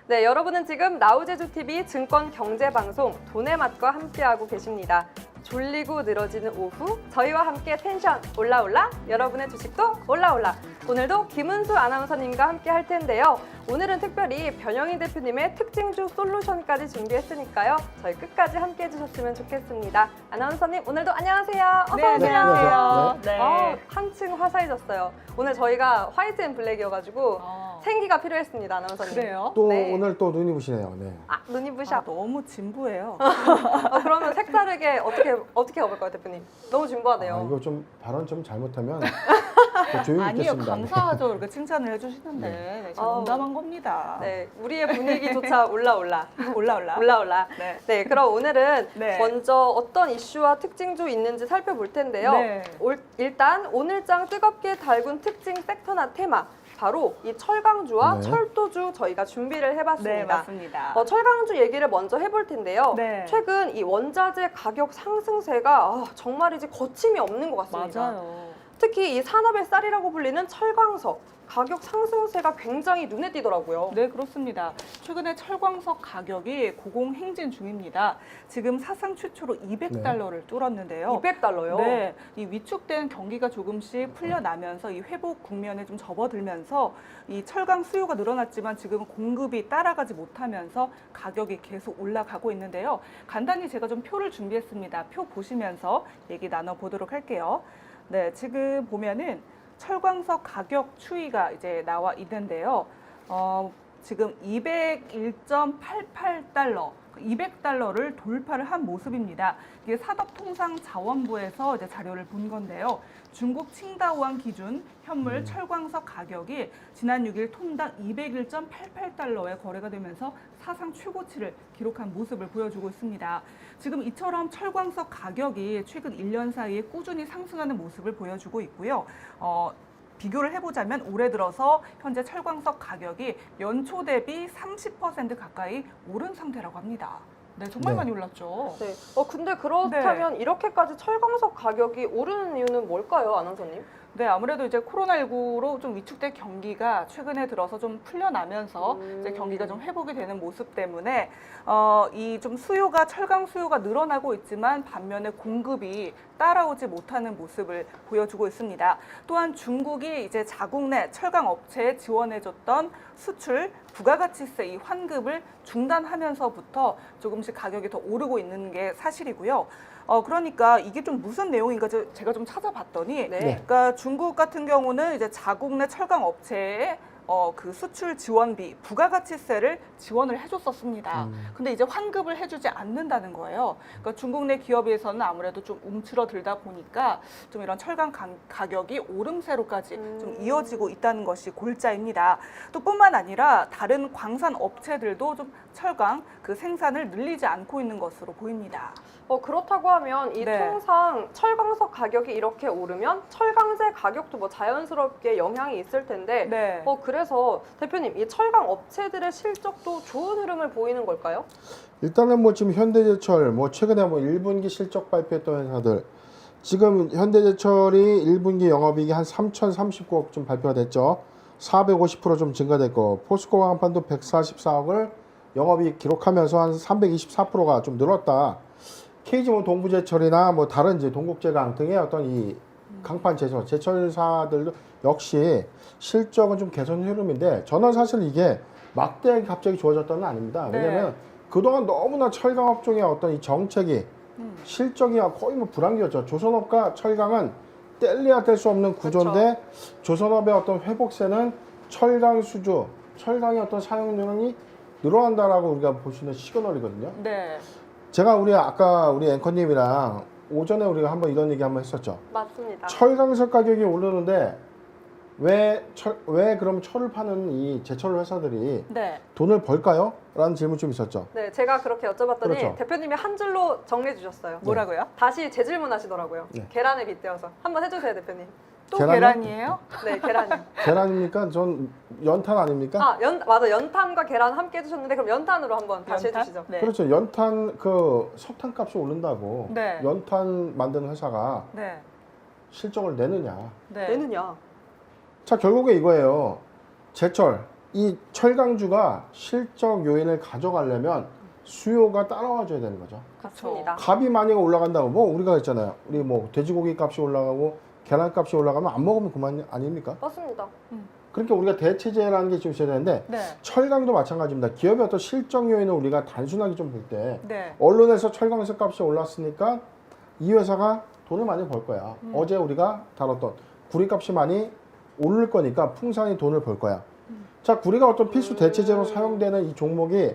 네, 여러분은 지금 나우제주TV 증권경제방송 돈의 맛과 함께하고 계십니다. 졸리고 늘어지는 오후, 저희와 함께 텐션 올라올라, 여러분의 주식도 올라올라. 오늘도 김은수 아나운서님과 함께 할 텐데요. 오늘은 특별히 변영희 대표님의 특징주 솔루션까지 준비했으니까요. 저희 끝까지 함께 해주셨으면 좋겠습니다. 아나운서님, 오늘도 안녕하세요. 어서 네, 오세요. 안녕하세요. 네. 한층 화사해졌어요. 오늘 저희가 화이트 앤 블랙이어가지고 생기가 필요했습니다, 아나운서님. 그래요? 또 네. 오늘 또 눈이 부시네요. 네. 아, 눈이 부셔. 너무 진부해요. 그러면 색다르게 어떻게 가볼까요, 대표님? 너무 진부하네요. 이거 좀 발언 좀 잘못하면 더 조용히 아니요, 있겠습니다. 감사하죠. 이렇게 칭찬을 해주시는데. 네, 제가 농담한 겁니다. 네, 우리의 분위기조차 올라올라. 올라올라. 네. 네. 그럼 오늘은 네. 먼저 어떤 이슈와 특징주 있는지 살펴볼 텐데요. 네. 일단 오늘장 뜨겁게 달군 특징 섹터나 테마, 바로 이 철강주와 네. 철도주 저희가 준비를 해봤습니다. 네, 맞습니다. 철강주 얘기를 먼저 해볼 텐데요. 네. 최근 이 원자재 가격 상승세가 정말이지 거침이 없는 것 같습니다. 맞아요. 특히 이 산업의 쌀이라고 불리는 철광석 가격 상승세가 굉장히 눈에 띄더라고요. 네, 그렇습니다. 최근에 철광석 가격이 고공행진 중입니다. 지금 사상 최초로 200달러를 뚫었는데요. 200달러요? 네, 이 위축된 경기가 조금씩 풀려나면서 이 회복 국면에 좀 접어들면서 이 철강 수요가 늘어났지만 지금 공급이 따라가지 못하면서 가격이 계속 올라가고 있는데요. 간단히 제가 좀 표를 준비했습니다. 표 보시면서 얘기 나눠보도록 할게요. 네, 지금 보면은 철광석 가격 추이가 이제 나와 있는데요. 지금 201.88달러, 200달러를 돌파를 한 모습입니다. 이게 산업통상자원부에서 이제 자료를 본 건데요. 중국 칭다오항 기준 현물 철광석 가격이 지난 6일 톤당 201.88달러에 거래가 되면서 사상 최고치를 기록한 모습을 보여주고 있습니다. 지금 이처럼 철광석 가격이 최근 1년 사이에 꾸준히 상승하는 모습을 보여주고 있고요. 비교를 해보자면 올해 들어서 현재 철광석 가격이 연초 대비 30% 가까이 오른 상태라고 합니다. 네, 정말 네. 많이 올랐죠. 네. 근데 그렇다면 이렇게까지 철광석 가격이 오르는 이유는 뭘까요, 아나운서님? 네, 아무래도 이제 코로나19로 좀 위축된 경기가 최근에 들어서 좀 풀려나면서 이제 경기가 좀 회복이 되는 모습 때문에 이 좀 철강 수요가 늘어나고 있지만 반면에 공급이 따라오지 못하는 모습을 보여주고 있습니다. 또한 중국이 이제 자국 내 철강 업체에 지원해줬던 수출 부가가치세 이 환급을 중단하면서부터 조금씩 가격이 더 오르고 있는 게 사실이고요. 그러니까 이게 좀 무슨 내용인가 제가 좀 찾아봤더니, 네. 그러니까 중국 같은 경우는 이제 자국 내 철강 업체에 그 수출 지원비, 부가가치세를 지원을 해줬었습니다. 근데 이제 환급을 해주지 않는다는 거예요. 그러니까 중국 내 기업에서는 아무래도 좀 움츠러들다 보니까 좀 이런 철강 가격이 오름세로까지 좀 이어지고 있다는 것이 골자입니다. 또 뿐만 아니라 다른 광산 업체들도 좀 철강 그 생산을 늘리지 않고 있는 것으로 보입니다. 그렇다고 하면 이 네. 통상 철광석 가격이 이렇게 오르면 철강제 가격도 뭐 자연스럽게 영향이 있을 텐데 네. 그래서 대표님, 이 철강 업체들의 실적도 좋은 흐름을 보이는 걸까요? 일단은 뭐 지금 현대제철 최근에 1분기 실적 발표했던 회사들 지금 현대제철이 1분기 영업이익이 한 3,039억 좀 발표가 됐죠. 450% 좀 증가됐고 포스코 화학판도 144억을 영업이익 기록하면서 한 324%가 좀 늘었다. KG 동부제철이나 다른 이제 동국제강 등의 어떤 이 강판 제철사들도 역시 실적은 좀 개선 흐름인데 저는 사실 이게 막대하게 갑자기 좋아졌다는 건 아닙니다. 왜냐면 그동안 너무나 철강업 쪽의 어떤 이 정책이 실적이 거의 불안기였죠. 조선업과 철강은 뗄래야 뗄 수 없는 구조인데 조선업의 어떤 회복세는 철강 수주, 철강의 어떤 사용량이 늘어난다라고 우리가 볼 수 있는 시그널이거든요. 네. 제가 아까 우리 앵커님이랑 오전에 우리가 한번 이런 얘기 한번 했었죠. 맞습니다. 철강석 가격이 오르는데 왜 그럼 철을 파는 이 제철 회사들이 네. 돈을 벌까요? 라는 질문 좀 있었죠. 네, 제가 그렇게 여쭤봤더니 그렇죠. 대표님이 한 줄로 정리해 주셨어요. 뭐라고요? 다시 재질문 하시더라고요. 네. 계란에 빗대어서. 한번 해주세요, 대표님. 또 계란이요? 계란이에요? 네, 계란이. 계란입니까? 전 연탄 아닙니까? 맞아. 연탄과 계란 함께 해주셨는데 그럼 연탄으로 한번 다시 연탄? 해주시죠. 네. 그렇죠. 연탄 석탄 값이 오른다고 네. 연탄 만드는 회사가 네. 실적을 내느냐. 네. 내느냐. 자, 결국에 이거예요. 제철 이 철강주가 실적 요인을 가져가려면 수요가 따라와줘야 되는 거죠. 맞습니다. 값이 많이 올라간다고 뭐 우리가 했잖아요. 우리 뭐 돼지고기 값이 올라가고 계란 값이 올라가면 안 먹으면 그만 아닙니까? 맞습니다. 그러니까 우리가 대체제라는 게 좀 있어야 되는데 네. 철강도 마찬가지입니다. 기업의 어떤 실적 요인을 우리가 단순하게 좀 볼 때 네. 언론에서 철강석 값이 올랐으니까 이 회사가 돈을 많이 벌 거야. 어제 우리가 다뤘던 구리값이 많이 오를 거니까 풍산이 돈을 벌 거야. 자, 구리가 어떤 필수 대체제로 사용되는 이 종목이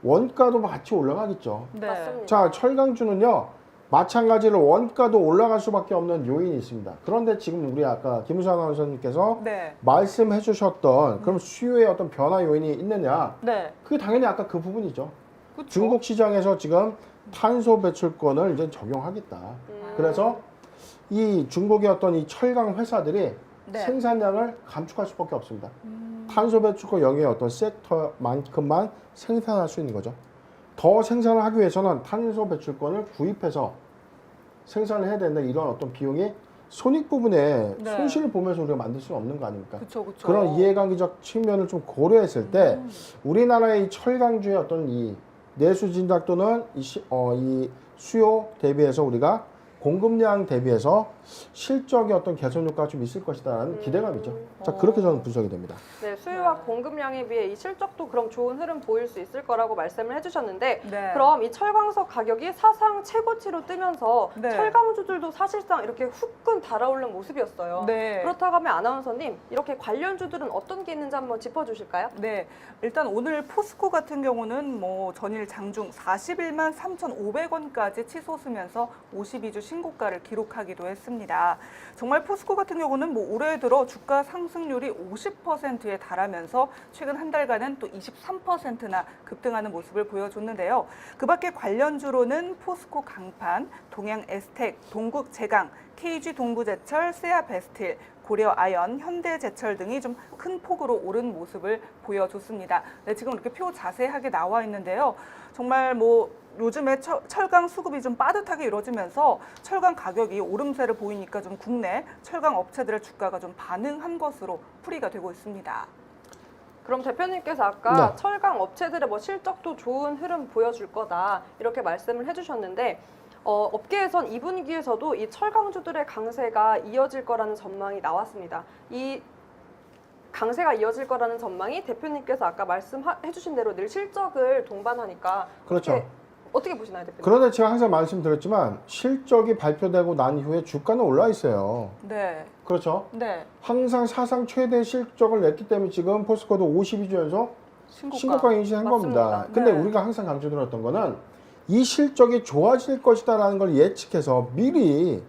원가도 같이 올라가겠죠. 네. 맞습니다. 자, 철강주는요, 마찬가지로 원가도 올라갈 수밖에 없는 요인이 있습니다. 그런데 지금 우리 아까 김우수 아나운서님께서 네. 말씀해 주셨던 그럼 수요의 어떤 변화 요인이 있느냐? 네. 그게 당연히 아까 그 부분이죠. 그쵸? 중국 시장에서 지금 탄소 배출권을 이제 적용하겠다. 그래서 이 중국의 어떤 이 철강 회사들이 네. 생산량을 감축할 수밖에 없습니다. 탄소 배출권 영역의 어떤 섹터만큼만 생산할 수 있는 거죠. 더 생산을 하기 위해서는 탄소 배출권을 구입해서 생산을 해야 된다. 이런 어떤 비용이 손익 부분에 네. 손실을 보면서 우리가 만들 수는 없는 거 아닙니까? 그쵸, 그쵸. 그런 이해관계적 측면을 좀 고려했을 때 우리나라의 철강주의 어떤 이 내수 진작 또는 이 수요 대비해서 우리가 공급량 대비해서 실적의 어떤 개선 효과가 좀 있을 것이다라는 기대감이죠. 자, 그렇게 저는 분석이 됩니다. 네, 수요와 공급량에 비해 이 실적도 그럼 좋은 흐름 보일 수 있을 거라고 말씀을 해주셨는데 네. 그럼 이 철광석 가격이 사상 최고치로 뜨면서 네. 철강주들도 사실상 이렇게 후끈 달아오른 모습이었어요. 네. 그렇다고 하면 아나운서님 이렇게 관련주들은 어떤 게 있는지 한번 짚어주실까요? 네, 일단 오늘 포스코 같은 경우는 뭐 전일 장중 41만 3,500원까지 치솟으면서 52주 신고가를 기록하기도 했습니다. 정말 포스코 같은 경우는 뭐 올해 들어 주가 상승률이 50%에 달하면서 최근 한 달간은 또 23%나 급등하는 모습을 보여줬는데요. 그밖에 관련주로는 포스코 강판, 동양 에스텍, 동국 제강, KG 동부제철, 세아베스틸, 고려 아연, 현대제철 등이 좀 큰 폭으로 오른 모습을 보여줬습니다. 네, 지금 이렇게 표 자세하게 나와 있는데요. 정말 뭐 요즘에 철강 수급이 좀 빠듯하게 이루어지면서 철강 가격이 오름세를 보이니까 좀 국내 철강 업체들의 주가가 좀 반응한 것으로 풀이가 되고 있습니다. 그럼 대표님께서 아까 네. 철강 업체들의 뭐 실적도 좋은 흐름 보여줄 거다 이렇게 말씀을 해주셨는데 업계에선 이 분위기에서도 이 철강주들의 강세가 이어질 거라는 전망이 나왔습니다. 이 강세가 이어질 거라는 전망이 대표님께서 아까 말씀해주신 대로 늘 실적을 동반하니까 그렇죠. 어떻게 보시나요, 대표님? 그런데 제가 항상 말씀드렸지만 실적이 발표되고 난 이후에 주가는 올라 있어요. 네, 그렇죠. 네, 항상 사상 최대 실적을 냈기 때문에 지금 포스코도 52주 연속 신고가 인식한 겁니다. 맞습니다. 근데 네. 우리가 항상 강조드렸던 거는 이 실적이 좋아질 것이다라는 걸 예측해서 미리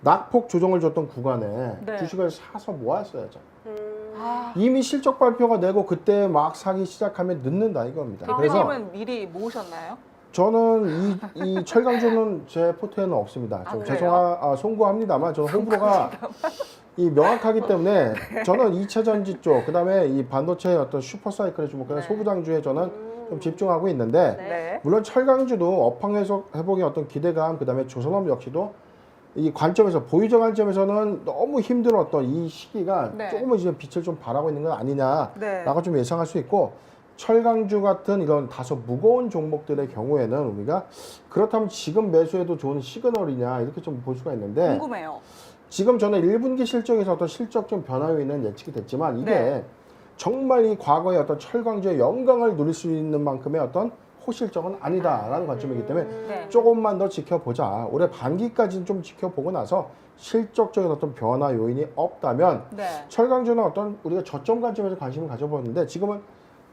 낙폭 조정을 줬던 구간에 네. 주식을 사서 모았어야죠. 아, 이미 실적 발표가 되고 그때 막 사기 시작하면 늦는다 이겁니다. 그래서 대표님은 미리 모으셨나요? 저는 이 철강주는 제 포트에는 없습니다. 좀 그래요? 송구합니다만 저는 호불호가 이 명확하기 때문에 저는 2차 전지 쪽, 그다음에 이 반도체의 어떤 슈퍼사이클에 주목하는 네. 소부장주에 저는 좀 집중하고 있는데 네. 물론 철강주도 업황 회복의 어떤 기대감, 그다음에 조선업 역시도 이 관점에서 보유적 관점에서는 너무 힘들었던 이 시기가 네. 조금은 이제 빛을 좀 발하고 있는 건 아니냐라고 네. 좀 예상할 수 있고 철강주 같은 이런 다소 무거운 종목들의 경우에는 우리가 그렇다면 지금 매수해도 좋은 시그널이냐 이렇게 좀 볼 수가 있는데 궁금해요. 지금 저는 1분기 실적에서 어떤 실적 좀 변화 요인은 예측이 됐지만 이게 네. 정말 이 과거의 어떤 철강주의 영광을 누릴 수 있는 만큼의 어떤 호실적은 아니다라는 관점이기 때문에 네. 조금만 더 지켜보자. 올해 반기까지는 좀 지켜보고 나서 실적적인 어떤 변화 요인이 없다면 네. 철강주는 어떤 우리가 저점 관점에서 관심을 가져보는데 지금은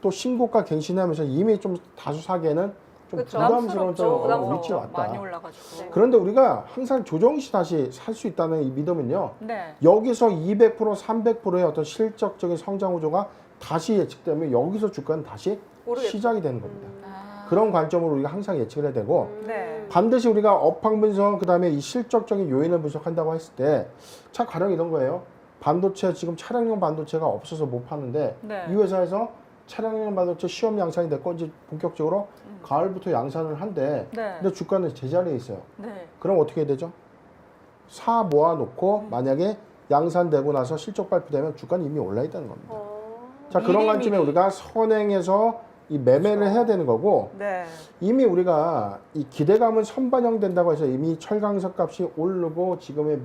또 신고가 갱신하면서 이미 좀 다수 사기에는 좀 그쵸. 부담스러운 좀 부담스러워. 위치에 왔다. 많이 올라가지고. 그런데 우리가 항상 조정 시 다시 살 수 있다는 이 믿음은요. 네. 여기서 200%, 300%의 어떤 실적적인 성장 구조가 다시 예측되면 여기서 주가는 다시 오르겠죠. 시작이 되는 겁니다. 아, 그런 관점으로 우리가 항상 예측을 해야 되고 네. 반드시 우리가 업황 분석 그다음에 이 실적적인 요인을 분석한다고 했을 때 자 가령 이런 거예요. 반도체 지금 차량용 반도체가 없어서 못 파는데 네. 이 회사에서 차량용 반도체 시험 양산이 됐고 이제 본격적으로 가을부터 양산을 한대. 네. 근데 주가는 제자리에 있어요. 네. 그럼 어떻게 해야 되죠? 사 모아놓고 만약에 양산되고 나서 실적 발표되면 주가는 이미 올라 있다는 겁니다. 자, 그런 미리 관점에 미리. 우리가 선행해서 이 매매를 그렇죠. 해야 되는 거고 네. 이미 우리가 이 기대감은 선반영된다고 해서 이미 철강석 값이 오르고 지금의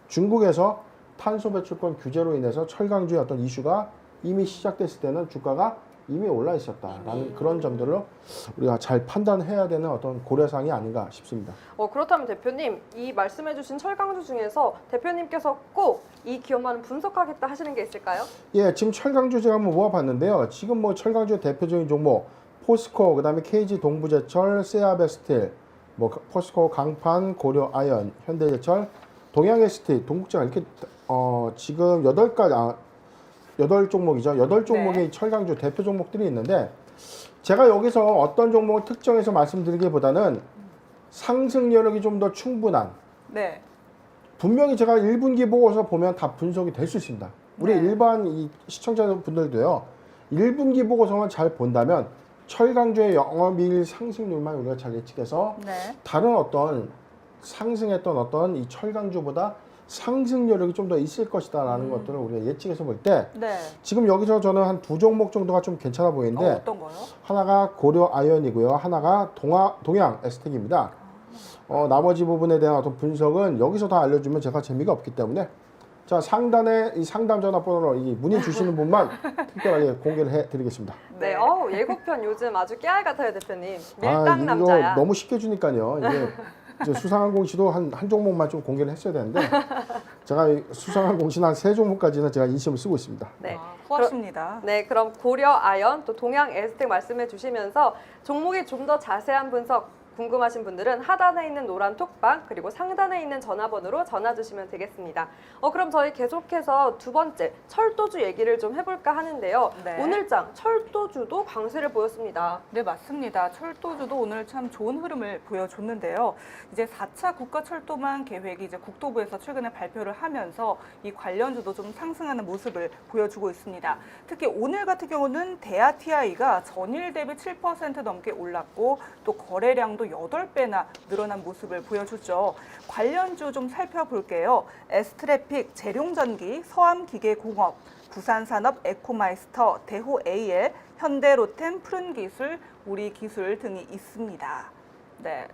중국에서 탄소 배출권 규제로 인해서 철강주의 어떤 이슈가 이미 시작됐을 때는 주가가 이미 올라 있었다라는 그런 점들로 우리가 잘 판단해야 되는 어떤 고려사항이 아닌가 싶습니다. 그렇다면 대표님, 이 말씀해주신 철강주 중에서 대표님께서 꼭 이 기업만은 분석하겠다 하시는 게 있을까요? 예, 지금 철강주 제가 한번 모아봤는데요. 지금 뭐 철강주의 대표적인 종목 포스코, 그다음에 KG 동부제철, 세아베스틸, 뭐 포스코 강판, 고려 아연, 현대제철, 동양에스티, 동국제가 이렇게 지금 8종목이죠. 8종목의 네. 철강주 대표 종목들이 있는데 제가 여기서 어떤 종목을 특정해서 말씀드리기보다는 상승 여력이 좀 더 충분한 네. 분명히 제가 1분기 보고서 보면 다 분석이 될 수 있습니다. 우리 네. 일반 이 시청자분들도요. 1분기 보고서만 잘 본다면 철강주의 영업이익 상승률만 우리가 잘 예측해서 네. 다른 어떤 상승했던 어떤 이 철강주보다 상승 여력이 좀 더 있을 것이다라는 것들을 우리가 예측해서 볼 때 네. 지금 여기서 저는 한 두 종목 정도가 좀 괜찮아 보이는데 어떤 거요? 하나가 고려 아연이고요. 하나가 동양 에스텍입니다. 나머지 부분에 대한 어떤 분석은 여기서 다 알려주면 제가 재미가 없기 때문에 자, 상단에 이 상담 전화번호로 이 문의 주시는 분만 특별하게 공개를 해드리겠습니다. 네, 예고편 요즘 아주 깨알 같아요, 대표님. 아, 밀당 이거 남자야. 너무 쉽게 주니까요. 이게 이제 수상항공시도 한 종목만 좀 공개를 했어야 되는데 제가 이 수상항공시 한 3종목까지는 제가 인심을 쓰고 있습니다. 네. 고맙습니다. 네, 그럼 고려 아연 또 동양 에스텍 말씀해 주시면서 종목의 좀 더 자세한 분석 궁금하신 분들은 하단에 있는 노란 톡방 그리고 상단에 있는 전화번호로 전화 주시면 되겠습니다. 그럼 저희 계속해서 두 번째 철도주 얘기를 좀 해볼까 하는데요. 네. 오늘장 철도주도 강세를 보였습니다. 네, 맞습니다. 철도주도 오늘 참 좋은 흐름을 보여줬는데요. 이제 4차 국가철도망 계획이 이제 국토부에서 최근에 발표를 하면서 이 관련주도 좀 상승하는 모습을 보여주고 있습니다. 특히 오늘 같은 경우는 대하TI가 전일 대비 7% 넘게 올랐고 또 거래량도 8배나 늘어난 모습을 보여줬죠. 관련주 좀 살펴볼게요. 에스트래픽, 재룡전기, 서암기계공업, 부산산업 에코마이스터, 대호AL, 현대로템, 푸른기술, 우리기술 등이 있습니다. 네.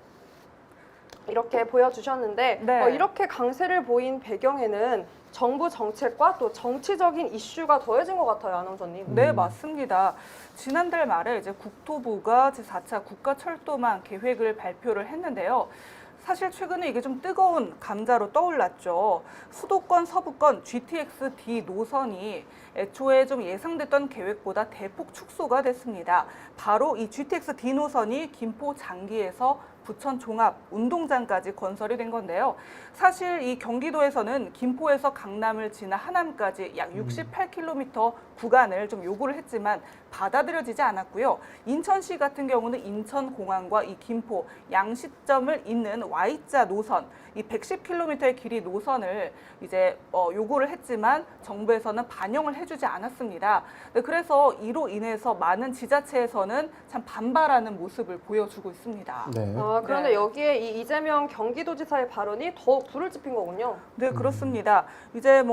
이렇게 보여주셨는데 네. 이렇게 강세를 보인 배경에는 정부 정책과 또 정치적인 이슈가 더해진 것 같아요, 아나운서님. 네, 맞습니다. 지난달 말에 이제 국토부가 제4차 국가철도망 계획을 발표를 했는데요. 사실 최근에 이게 좀 뜨거운 감자로 떠올랐죠. 수도권, 서부권, GTX-D 노선이 애초에 좀 예상됐던 계획보다 대폭 축소가 됐습니다. 바로 이 GTX-D 노선이 김포 장기에서 부천 종합 운동장까지 건설이 된 건데요. 사실 이 경기도에서는 김포에서 강남을 지나 하남까지 약 68km 구간을 좀 요구를 했지만 받아들여지지 않았고요. 인천시 같은 경우는 인천공항과 이 김포 양시점을 잇는 Y자 노선, 이 110km의 길이 노선을 이제 요구를 했지만 정부에서는 반영을 해주지 않았습니다. 네, 그래서 이로 인해서 많은 지자체에서는 참 반발하는 모습을 보여주고 있습니다. 네. 그런데 네. 여기에 이 이재명 경기도지사의 발언이 더욱 불을 지핀 거군요. 네, 그렇습니다. 이제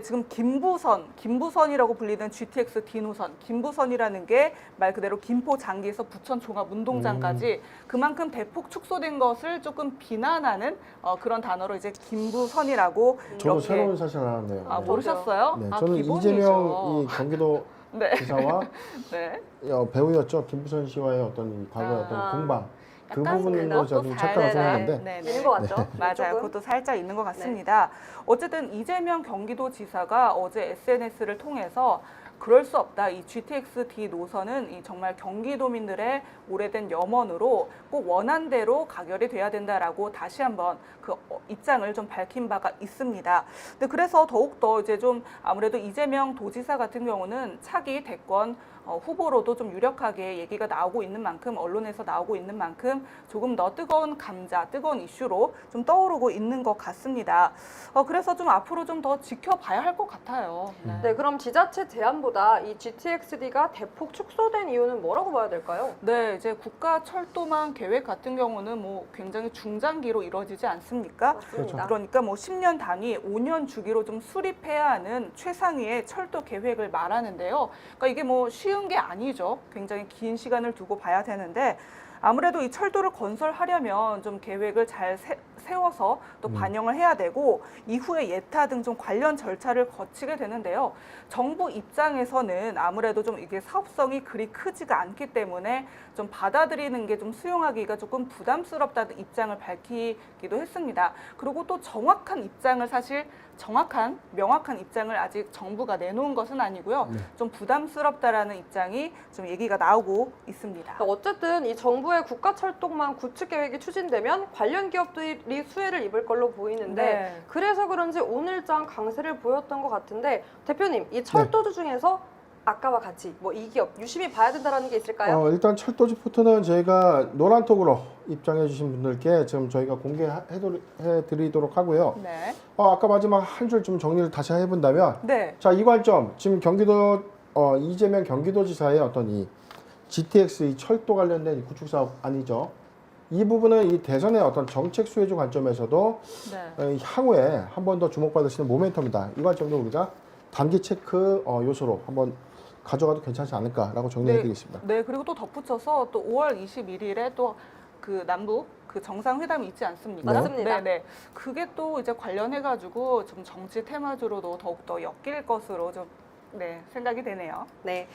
지금 김부선이라고 불리는 GTX-D 노선, 김부선이라는 게 말 그대로 김포 장기에서 부천 종합 운동장까지 그만큼 대폭 축소된 것을 조금 비난하는 그런 단어로 이제 김부선이라고 저도 이렇게 새로운 사실 알았네요. 아, 네. 모르셨어요? 네, 아, 저는 기본이죠. 이재명 이 경기도 네. 지사와 네. 배우였죠. 김부선 씨와의 어떤 이 과거의 어떤 공방 그 약간 부분으로 그것도 저도 착각을 살짝, 했는데 네, 네. 있는 것 같죠? 맞아요. 조금? 그것도 살짝 있는 것 같습니다. 어쨌든 이재명 경기도지사가 어제 SNS를 통해서 그럴 수 없다. 이 GTX-D 노선은 이 정말 경기도민들의 오래된 염원으로 꼭 원안대로 가결이 돼야 된다라고 다시 한번 그 입장을 좀 밝힌 바가 있습니다. 근데 그래서 더욱더 이제 좀 아무래도 이재명 도지사 같은 경우는 차기 대권 후보로도 좀 유력하게 얘기가 나오고 있는 만큼, 언론에서 나오고 있는 만큼 조금 더 뜨거운 감자, 뜨거운 이슈로 좀 떠오르고 있는 것 같습니다. 그래서 좀 앞으로 좀 더 지켜봐야 할 것 같아요. 네, 그럼 지자체 제안보다 이 GTX-D가 대폭 축소된 이유는 뭐라고 봐야 될까요? 네, 이제 국가철도망 계획 같은 경우는 뭐 굉장히 중장기로 이루어지지 않습니까? 맞습니다. 그러니까 뭐 10년 단위, 5년 주기로 좀 수립해야 하는 최상위의 철도 계획을 말하는데요. 그러니까 이게 뭐 쉬운 게 아니죠. 굉장히 긴 시간을 두고 봐야 되는데 아무래도 이 철도를 건설하려면 좀 계획을 잘 세워서 또 반영을 해야 되고 이후에 예타 등 좀 관련 절차를 거치게 되는데요. 정부 입장에서는 아무래도 좀 이게 사업성이 그리 크지가 않기 때문에 좀 받아들이는 게 좀 수용하기가 조금 부담스럽다는 입장을 밝히기도 했습니다. 그리고 또 정확한 입장을 사실 명확한 입장을 아직 정부가 내놓은 것은 아니고요. 좀 부담스럽다라는 입장이 좀 얘기가 나오고 있습니다. 어쨌든 이 정부의 국가철도망 구축 계획이 추진되면 관련 기업들이 수혜를 입을 걸로 보이는데 네. 그래서 그런지 오늘장 강세를 보였던 것 같은데 대표님, 이 철도주 중에서 아까와 같이 뭐 이 기업 유심히 봐야 된다는 게 있을까요? 일단 철도지 포트는 저희가 노란톡으로 입장해 주신 분들께 지금 저희가 공개해 드리도록 하고요. 네. 아까 마지막 한 줄 좀 정리를 다시 해본다면 네. 자, 이 관점 지금 경기도 이재명 경기도지사의 어떤 이 GTX 이 철도 관련된 이 구축 사업 아니죠. 이 부분은 이 대선의 어떤 정책 수혜주 관점에서도 네. 향후에 한 번 더 주목받을 수 있는 모멘텀이다. 이 관점도 우리가 단기 체크 요소로 한번 가져가도 괜찮지 않을까라고 정리해드리겠습니다. 네, 그리고 또 덧붙여서 또 5월 21일에 또 그 남북 그 정상회담이 있지 않습니까? 네. 맞습니다. 네. 그게 또 이제 관련해가지고 좀 정치 테마주로도 더욱더 엮일 것으로 좀 생각이 되네요. 네.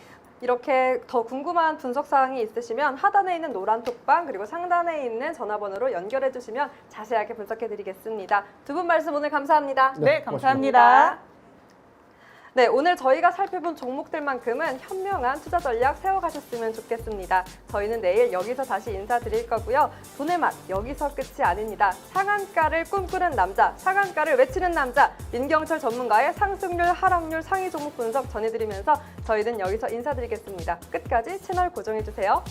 이렇게 더 궁금한 분석 사항이 있으시면 하단에 있는 노란 톡방 그리고 상단에 있는 전화번호로 연결해 주시면 자세하게 분석해 드리겠습니다. 두 분 말씀 오늘 감사합니다. 네, 고맙습니다. 감사합니다. 네, 오늘 저희가 살펴본 종목들만큼은 현명한 투자 전략 세워가셨으면 좋겠습니다. 저희는 내일 여기서 다시 인사드릴 거고요. 돈의 맛 여기서 끝이 아닙니다. 상한가를 꿈꾸는 남자, 상한가를 외치는 남자, 민경철 전문가의 상승률, 하락률, 상위 종목 분석 전해드리면서 저희는 여기서 인사드리겠습니다. 끝까지 채널 고정해주세요.